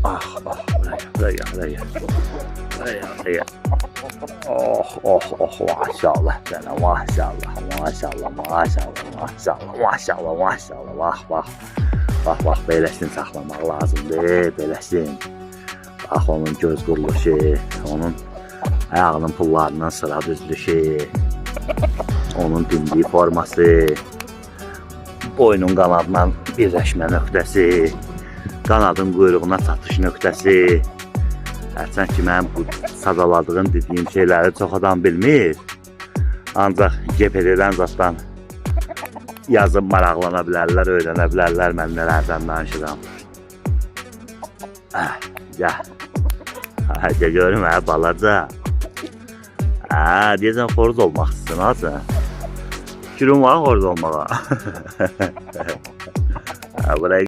Ah ah, buraya. Oh oh oh, maşallah sana, maşallah. Vah, beləsin saxlamaq lazımdır, beləsin. Bax onun göz quruluşu, onun ayağının pullarının sıra düzülüşü, onun dimdik forması, boynun qanadla birləşmə nöqtəsi, qanadın quyruğuna çatış nöqtəsi. Hərçənd ki, mənim bu sadaladığım dediyim şeyləri çox adam bilmir. Ancaq GPD-dən zatdan yazıb maraqlana bilərlər, öyrənə bilərlər mən nələrdən danışıram. Gəl görüm balaca. Deyəcəm xoruz olmaq istəyirsən ha sən. Fikrin var xoruz olmağa. Buraya